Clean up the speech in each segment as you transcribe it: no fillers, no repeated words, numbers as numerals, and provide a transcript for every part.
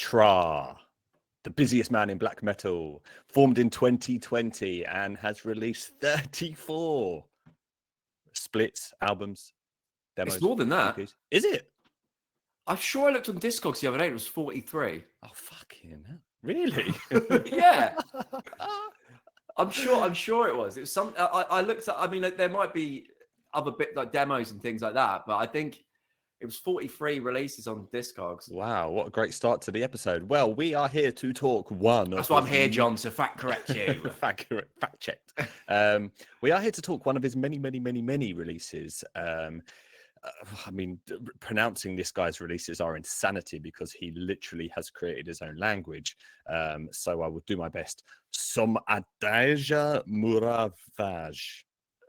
Trha, the busiest man in black metal, formed in 2020 and has released 34 splits, albums, demos. It's more than that. EPs. Is it? I'm sure I looked on Discogs the other day. It was 43. Oh, fucking hell. Really? Yeah. I'm sure it was. It was some. I looked at. I mean, there might be other bit like demos and things like that, but I think it was 43 releases on Discogs. Wow, what a great start to the episode. Well, we are here to talk one. That's why I'm here, John, to fact correct you. fact checked. We are here to talk one of his many releases. I mean, pronouncing this guy's releases are insanity because he literally has created his own language. So I will do my best. Ejja műoravaj.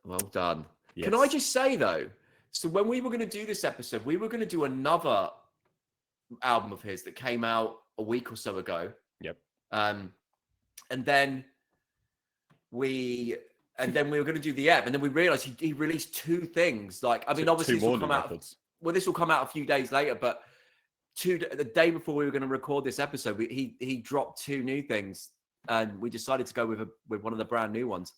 Well done. Yes. Can I just say though? So when we were going to do this episode, we were going to do another album of his that came out a week or so ago. Yep. And then we were going to do the app, and then we realized he released two things. Like, I mean, obviously this will come out. Well, this will come out a few days later, but the day before we were going to record this episode, he dropped two new things, and we decided to go with one of the brand new ones.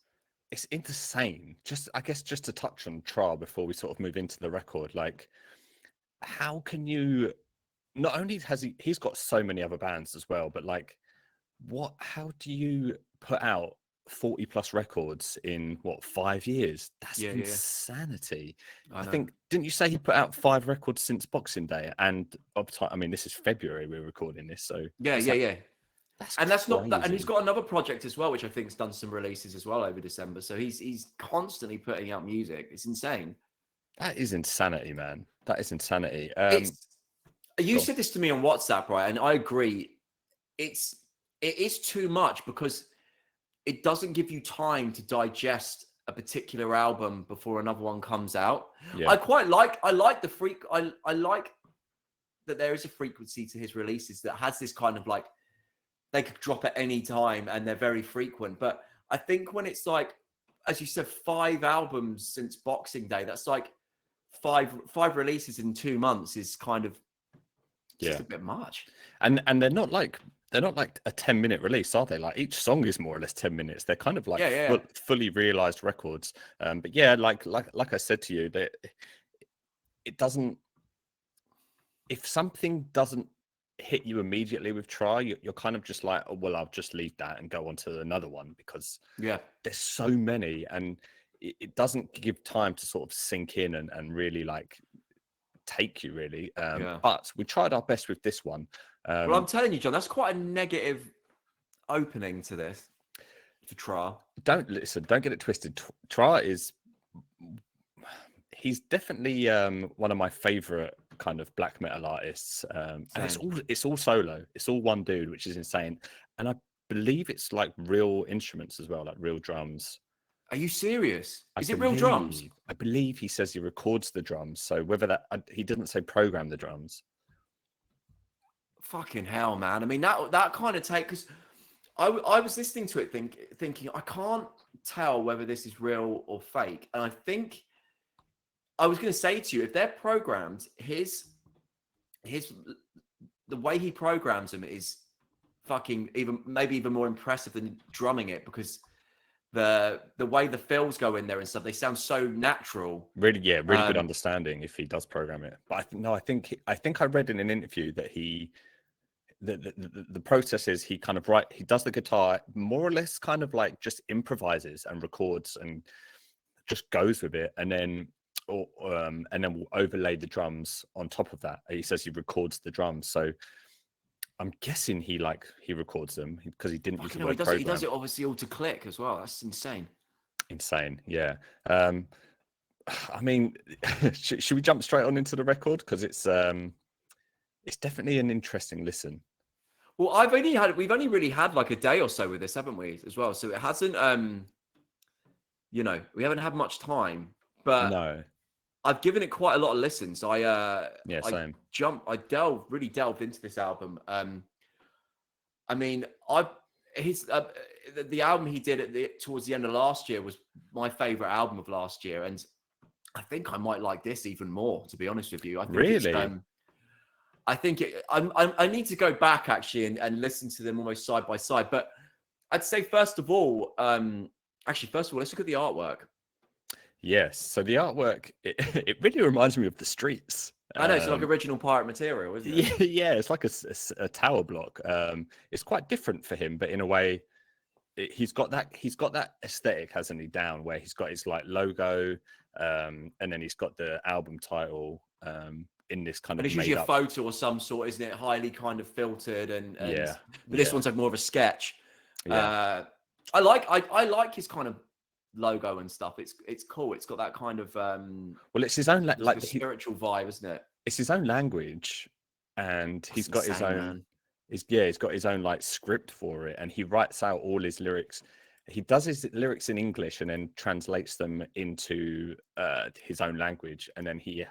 It's insane. I guess just to touch on Trha before we sort of move into the record, like, how can you? Not only has he's got so many other bands as well, but like, how do you put out 40 plus records in 5 years? That's insanity. I think, didn't you say he put out 5 records since Boxing Day? And I mean, this is February we're recording this, so yeah. That's crazy. not that, and he's got another project as well, which I think has done some releases as well over December. So he's constantly putting out music. It's insane. That is insanity, man. That is insanity. You said this to me on WhatsApp, right? And I agree. It is too much because it doesn't give you time to digest a particular album before another one comes out. Yeah. I like that there is a frequency to his releases that has this kind of like, they could drop at any time and they're very frequent. But I think when it's like, as you said, 5 albums since Boxing Day, that's like five releases in 2 months is kind of just a bit much. And they're not like a 10-minute release, are they? Like, each song is more or less 10 minutes. They're kind of like fully realized records. But yeah, like I said to you, that it doesn't. If something doesn't hit you immediately with Trha, you're kind of just like, oh, well, I'll just leave that and go on to another one, because there's so many, and it doesn't give time to sort of sink in and really like take you really. But we tried our best with this one. Well, I'm telling you, John, that's quite a negative opening to this, to Trha. Don't get it twisted. Trha he's definitely one of my favorite kind of black metal artists. And it's all solo. It's all one dude, which is insane. And I believe it's like real instruments as well, like real drums. Are you serious? Is it real drums? I believe he says he records the drums. So whether he doesn't say program the drums. Fucking hell, man. I mean, that kind of because I was listening to it thinking, I can't tell whether this is real or fake. And I think I was going to say to you, if they're programmed, the way he programs them is fucking maybe even more impressive than drumming it, because the way the fills go in there and stuff, they sound so natural. Really good understanding if he does program it. But I think I read in an interview that the process is he does the guitar more or less kind of like just improvises and records and just goes with it, and then we'll overlay the drums on top of that. He says he records the drums, so I'm guessing he records them because he didn't use the word program. He does it obviously all to click as well. That's insane. Yeah. I mean, should we jump straight on into the record, because it's definitely an interesting listen. Well, we've only really had like a day or so with this, haven't we, as well? So it hasn't, we haven't had much time, but no, I've given it quite a lot of listens. Same. I really delved into this album. I mean, the album he did towards the end of last year was my favorite album of last year, and I think I might like this even more, to be honest with you. I think really? I think I need to go back actually and listen to them almost side by side. But I'd say first of all, let's look at the artwork. Yes. So the artwork, it really reminds me of the streets. I know, it's like original pirate material, isn't it? Yeah, it's like a tower block. It's quite different for him, but in a way, he's got that aesthetic, hasn't he? Down where he's got his like logo, and then he's got the album title in this kind of. And it's usually a photo or some sort, isn't it? Highly kind of filtered and yeah. But this one's like more of a sketch. Yeah. I like his kind of logo and stuff. It's cool. It's got that kind of well, it's his own like spiritual vibe, isn't it? It's his own language, and he's got his own. He's got his own like script for it, and he writes out all his lyrics. He does his lyrics in English and then translates them into his own language, and then he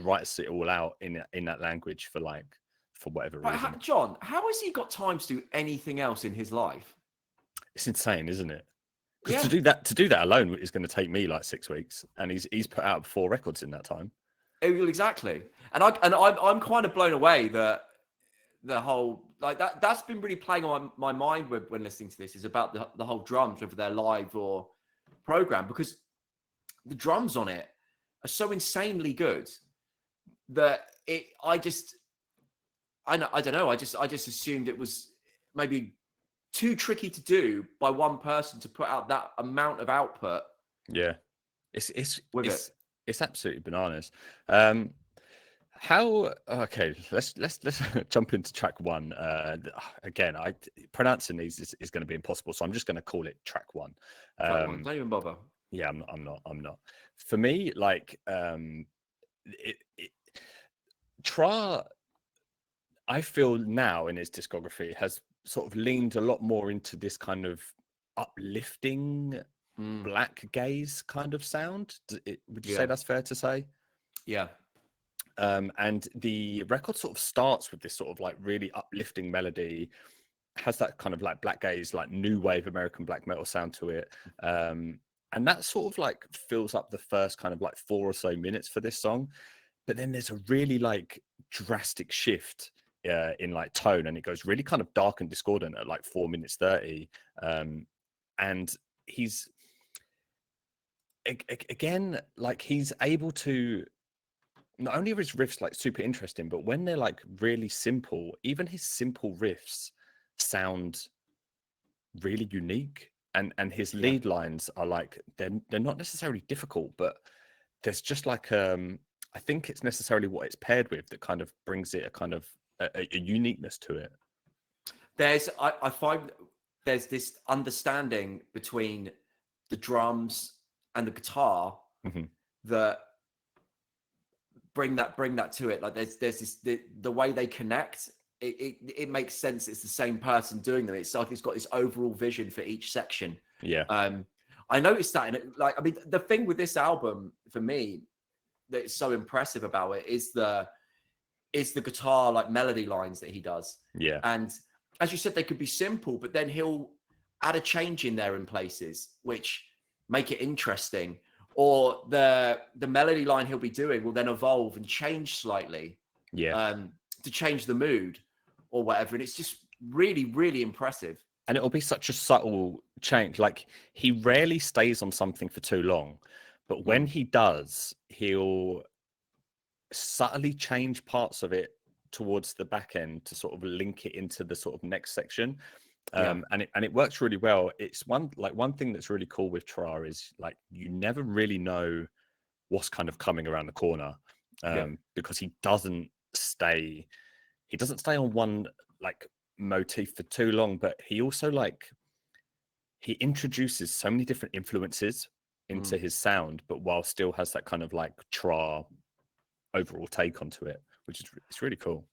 writes it all out in that language for whatever reason. John, how has he got time to do anything else in his life? It's insane, isn't it? Because to do that alone is going to take me like 6 weeks, and he's put out 4 records in that time. Exactly, and I'm kind of blown away that the whole like that's been really playing on my mind when listening to this is about the whole drums, whether they're live or program, because the drums on it are so insanely good that I don't know. I just assumed it was maybe too tricky to do by one person to put out that amount of output. Yeah, it's absolutely bananas. Okay, let's jump into track 1. Again, pronouncing these is going to be impossible, so I'm just going to call it track 1. Don't even bother. Yeah, I'm not. For me, like Trha, I feel now in his discography has sort of leaned a lot more into this kind of uplifting black gaze kind of sound. Would you say that's fair to say? Yeah. And the record sort of starts with this sort of like really uplifting melody, has that kind of like black gaze, like new wave American black metal sound to it. And that sort of like fills up the first kind of like 4 or so minutes for this song. But then there's a really like drastic shift in like tone, and it goes really kind of dark and discordant at like 4 minutes 30. And he's again, like he's able to, not only are his riffs like super interesting, but when they're like really simple, even his simple riffs sound really unique. And his lead lines are like they're not necessarily difficult, but there's just like I think it's necessarily what it's paired with that kind of brings it a kind of a uniqueness to it. I find there's this understanding between the drums and the guitar that bring that to it. Like there's this the way they connect. It makes sense. It's the same person doing them. It's like it's got this overall vision for each section. Yeah. I noticed that, the thing with this album for me that is so impressive about it is the guitar like melody lines that he does. Yeah. And as you said, they could be simple, but then he'll add a change in there in places which make it interesting. Or the melody line he'll be doing will then evolve and change slightly. Yeah. To change the mood or whatever. And it's just really, really impressive. And it'll be such a subtle change. Like he rarely stays on something for too long, but when he does, he'll subtly change parts of it towards the back end to sort of link it into the sort of next section. And it works really well. It's one thing that's really cool with Trha is like you never really know what's kind of coming around the corner, because he doesn't stay on one like motif for too long, but he also like he introduces so many different influences into his sound, but while still has that kind of like Trha overall take onto it, which is it's really cool.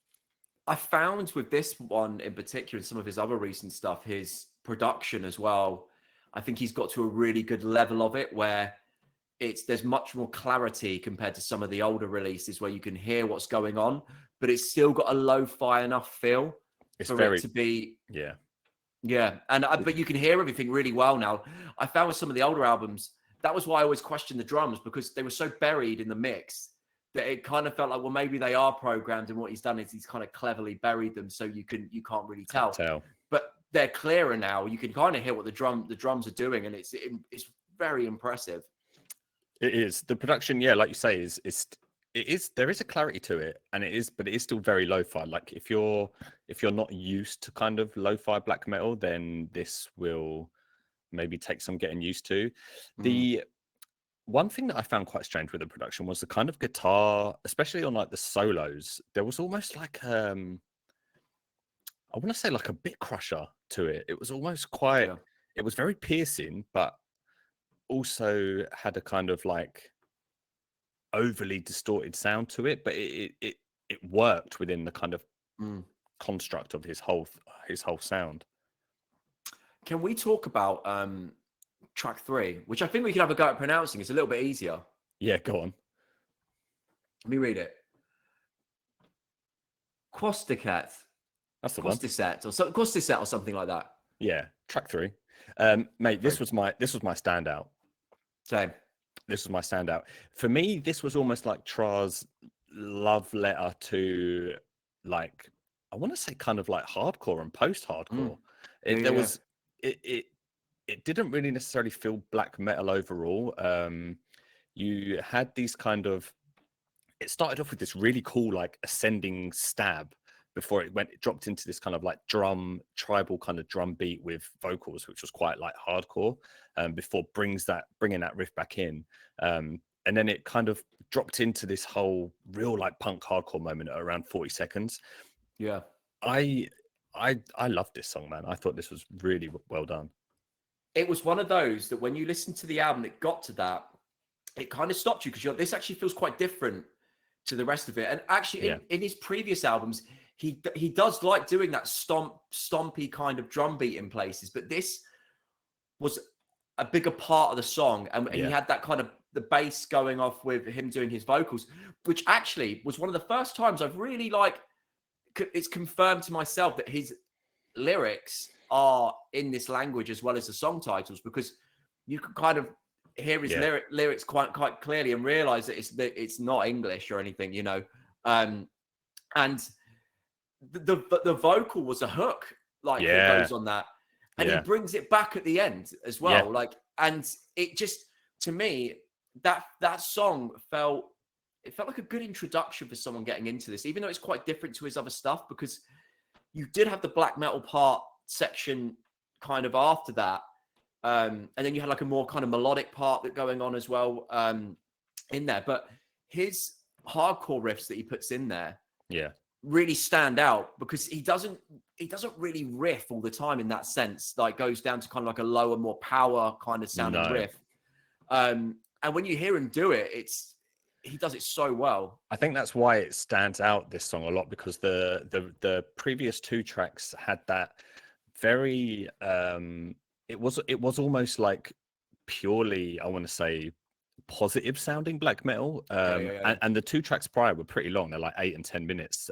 I found with this one in particular and some of his other recent stuff, his production as well, I think he's got to a really good level of it where there's much more clarity compared to some of the older releases where you can hear what's going on, but it's still got a lo-fi enough feel it to be. But you can hear everything really well now. I found with some of the older albums, that was why I always questioned the drums, because they were so buried in the mix that it kind of felt like, well, maybe they are programmed, and what he's done is he's kind of cleverly buried them so you can't really tell. But they're clearer now. You can kind of hear what the drums are doing, and it's very impressive. It is. The production, yeah, like you say, there is a clarity to it, and but it is still very lo-fi. Like if you're not used to kind of lo-fi black metal, then this will maybe take some getting used to. The one thing that I found quite strange with the production was the kind of guitar, especially on like the solos. There was almost like I want to say like a bit crusher to it. It was almost quite. It was very piercing, but also had a kind of like overly distorted sound to it, but it worked within the kind of construct of his whole sound. Can we talk about track 3, which I think we can have a go at pronouncing? It's a little bit easier. Yeah, go on. Let me read it. Quosticat. That's the one. Quosticat or something like that. Yeah, track 3. Mate, this was my standout. Same. This was my standout. For me, this was almost like Tra's love letter to, like, I want to say kind of like hardcore and post-hardcore. It didn't really necessarily feel black metal overall. You had these kind of, it started off with this really cool like ascending stab before it dropped into this kind of like tribal kind of drum beat with vocals, which was quite like hardcore, before bringing that riff back in. And then it kind of dropped into this whole real like punk hardcore moment at around 40 seconds. Yeah. I loved this song, man. I thought this was really well done. It was one of those that when you listen to the album, it got to that, it kind of stopped you because this actually feels quite different to the rest of it. And actually in his previous albums, he does like doing that stompy kind of drum beat in places, but this was a bigger part of the song, and he had that kind of the bass going off with him doing his vocals, which actually was one of the first times I've really it's confirmed to myself that his lyrics are in this language as well as the song titles, because you can kind of hear his lyrics quite clearly and realize that it's not English or anything, you know. And the vocal was a hook, like that goes on that, and he brings it back at the end as well. Like, and it just, to me, that song felt like a good introduction for someone getting into this, even though it's quite different to his other stuff, because you did have the black metal part section kind of after that, and then you had like a more kind of melodic part that going on as well in there. But his hardcore riffs that he puts in there, really stand out, because he doesn't really riff all the time in that sense. Like, goes down to kind of like a lower, more power kind of sounding riff. And when you hear him do it, he does it so well. I think that's why it stands out, this song, a lot, because the previous 2 tracks had that very it was almost like purely, I want to say, positive sounding black metal. And the 2 tracks prior were pretty long. They're like 8 and 10 minutes.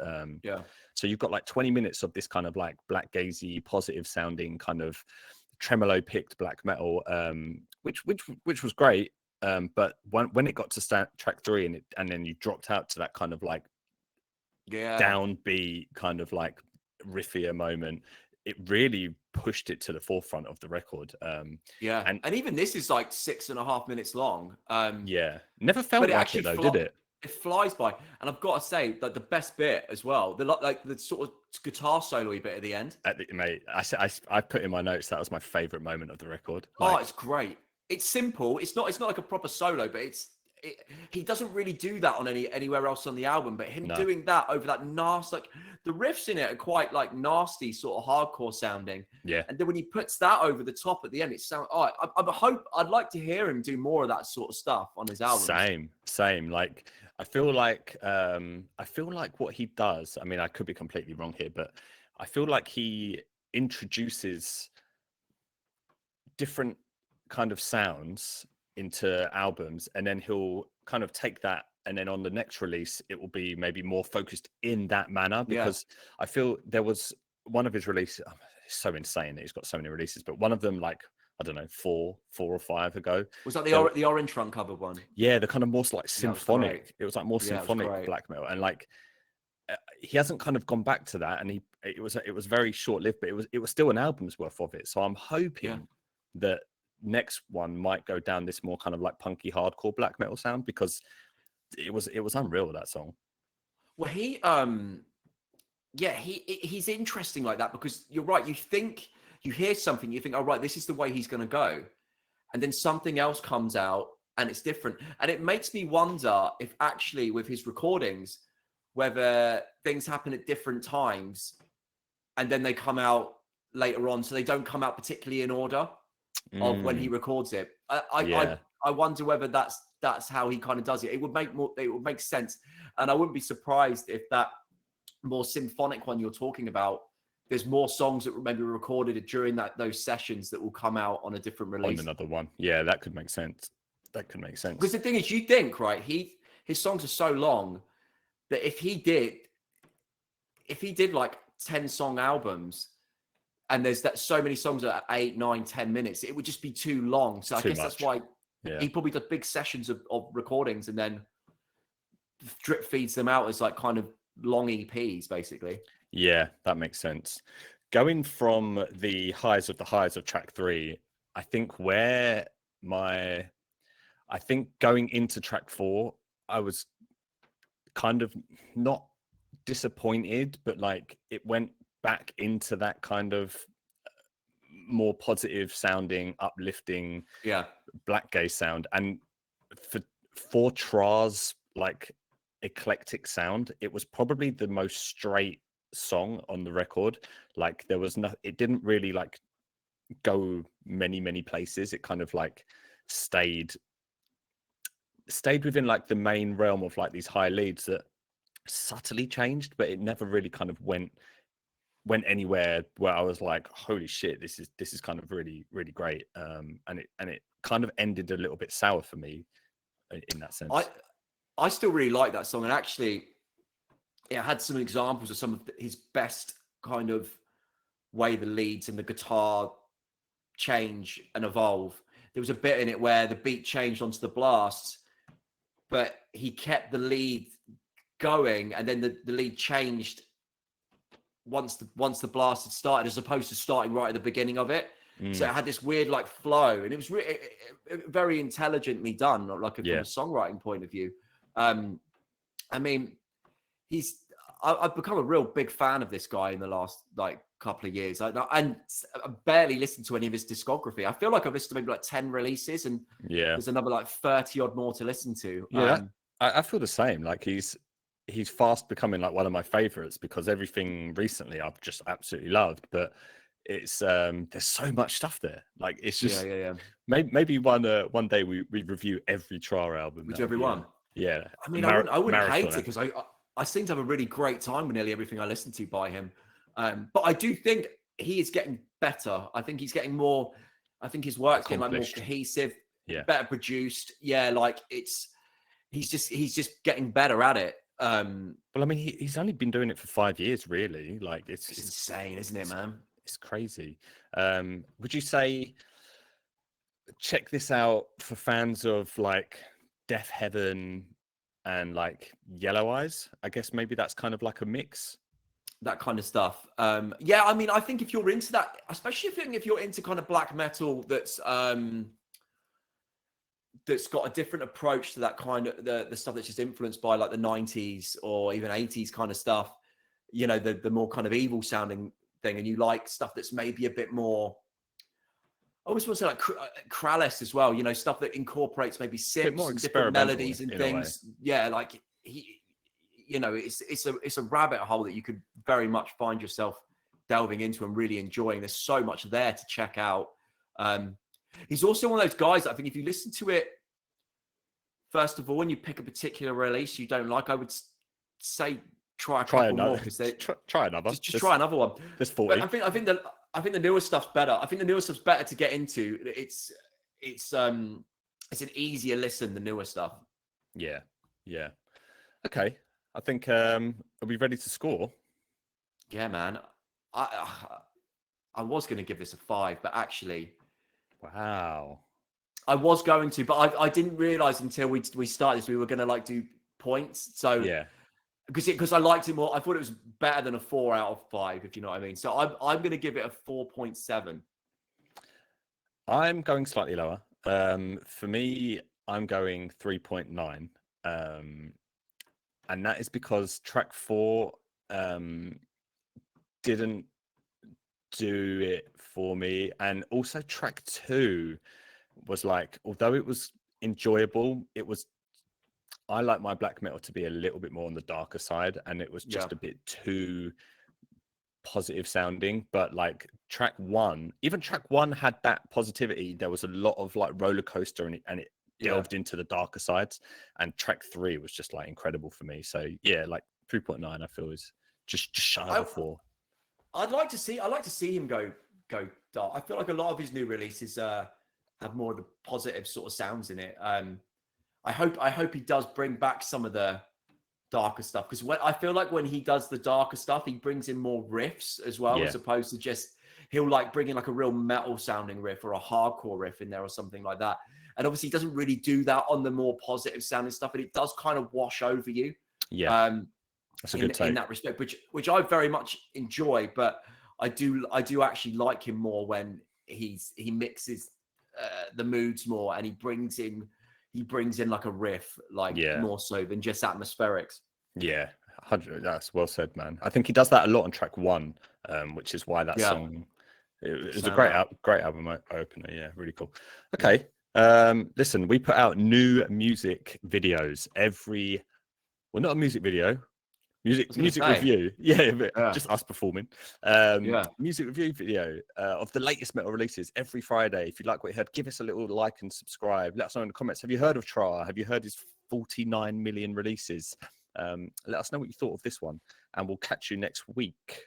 So you've got like 20 minutes of this kind of like black gazy, positive sounding kind of tremolo picked black metal, which was great. But when it got to track 3 and then you dropped out to that kind of like downbeat kind of like riffier moment, it really pushed it to the forefront of the record. And even this is like 6.5 minutes long. Never felt like it though, did it? It flies by. And I've got to say that the best bit as well, the sort of guitar solo-y bit at the end. Mate, I put in my notes that was my favorite moment of the record. It's great. It's simple. It's not like a proper solo, but he doesn't really do that on anywhere else on the album. But him doing that over that nasty, like the riffs in it are quite like nasty, sort of hardcore sounding. And then when he puts that over the top at the end, it sounds. I'd like to hear him do more of that sort of stuff on his album. Same. Like I feel like what he does. I mean, I could be completely wrong here, but I feel like he introduces different kind of sounds into albums, and then he'll kind of take that, and then on the next release it will be maybe more focused in that manner, because I feel there was one of his releases, it's so insane that he's got so many releases, but one of them, like I don't know, four or five ago. Was that the Orange Trunk cover one? Yeah, the kind of more like symphonic. It was like more symphonic black metal, and like he hasn't kind of gone back to that, and it was very short lived, but it was still an album's worth of it. So I'm hoping that next one might go down this more kind of like punky hardcore black metal sound, because it was unreal, that song. Well, he's interesting like that, because you're right. You hear something, you think, oh right, this is the way he's going to go, and then something else comes out and it's different, and it makes me wonder if actually with his recordings, whether things happen at different times and then they come out later on, so they don't come out particularly in order of when he records it. I wonder whether that's how he kind of does it. It would make sense, and I wouldn't be surprised if that more symphonic one you're talking about, there's more songs that maybe were recorded during those sessions that will come out on a different release. On another one. Yeah, that could make sense. Because the thing is, you think, right, his songs are so long that if he did like 10-song albums, and there's so many songs that are 8, 9, 10 minutes, it would just be too long. So I guess that's why he probably does big sessions of recordings and then drip feeds them out as like kind of long EPs, basically. Yeah, that makes sense. Going from the highs of track 3, I think going into track 4, I was kind of not disappointed, but like it went back into that kind of more positive sounding, uplifting, black gay sound. And for Tra's like eclectic sound, it was probably the most straight song on the record. Like there was it didn't really like go many places. It kind of like stayed within like the main realm of like these high leads that subtly changed, but it never really kind of went anywhere where I was like, holy shit, this is kind of really great. And it kind of ended a little bit sour for me in that sense. I still really like that song, and actually it had some examples of some of his best kind of way the leads and the guitar change and evolve. There was a bit in it where the beat changed onto the blasts, but he kept the lead going, and then the lead changed once the blast had started, as opposed to starting right at the beginning of it. So it had this weird like flow, and it was very intelligently done, like from a songwriting point of view. I mean, I've become a real big fan of this guy in the last like couple of years. And I barely listened to any of his discography. I feel like I've listened to maybe like 10 releases, and there's another like 30 odd more to listen to. I feel the same. Like he's fast becoming like one of my favorites, because everything recently I've just absolutely loved. But it's there's so much stuff there. Like it's just maybe one day we review every Trha album. We do every one. Yeah. I mean, I wouldn't hate it, because I seem to have a really great time with nearly everything I listen to by him. But I do think he is getting better. I think he's getting more. I think his work's getting like more cohesive, better produced. Yeah, like he's just getting better at it. Well, I mean, he's only been doing it for 5 years, really. Like it's insane, isn't it, man? It's crazy. Would you say check this out for fans of like Death Heaven and like Yellow Eyes? I guess maybe that's kind of like a mix. That kind of stuff. Yeah, I mean, I think if you're into that, especially if you're into kind of black metal that's got a different approach to that kind of the stuff that's just influenced by like the 90s or even 80s kind of stuff, you know, the more kind of evil sounding thing, and you like stuff that's maybe a bit more, I always want to say like Krallis as well, you know, stuff that incorporates maybe synths and different melodies and things. Yeah, like you know, it's a rabbit hole that you could very much find yourself delving into and really enjoying. There's so much there to check out. He's also one of those guys that I think if you listen to it, first of all, when you pick a particular release you don't like, I would say try another. Try another. Just try another one. There's 40. But I think the newer stuff's better. I think the newer stuff's better to get into. It's an easier listen, the newer stuff. Yeah. Okay. I think are we ready to score? Yeah, man. I was going to give this a 5, but actually Wow. I was going to, but I didn't realize until we started this we were going to like do points. So yeah, because I liked it more. I thought it was better than a 4 out of 5, if you know what I mean. So I'm going to give it a 4.7. I'm going slightly lower. For me, I'm going 3.9. And that is because track 4 didn't do it for me, and also track 2 was like, although it was enjoyable, I like my black metal to be a little bit more on the darker side, and it was just a bit too positive sounding. But like track 1, even track 1 had that positivity. There was a lot of like roller coaster, and it delved into the darker sides, and track 3 was just like incredible for me. So yeah, like 3.9 I feel is just shy of a 4. I'd like to see him go dark. I feel like a lot of his new releases have more of the positive sort of sounds in it. I hope he does bring back some of the darker stuff, because I feel like when he does the darker stuff, he brings in more riffs as well, as opposed to just he'll like bring in like a real metal sounding riff or a hardcore riff in there or something like that. And obviously he doesn't really do that on the more positive sounding stuff, and it does kind of wash over you. That's a good take. In that respect, which I very much enjoy, but I do actually like him more when he mixes the moods more, and he brings in like a riff, like more so than just atmospherics. Yeah, 100. That's well said, man. I think he does that a lot on track 1, which is why that song. It was a great album opener. Yeah, really cool. Okay, listen, we put out new music videos every. Well, not a music video. Music review, just us performing. Music review video of the latest metal releases every Friday. If you like what you heard, give us a little like and subscribe. Let us know in the comments. Have you heard of Trha? Have you heard his 49 million releases? Let us know what you thought of this one, and we'll catch you next week.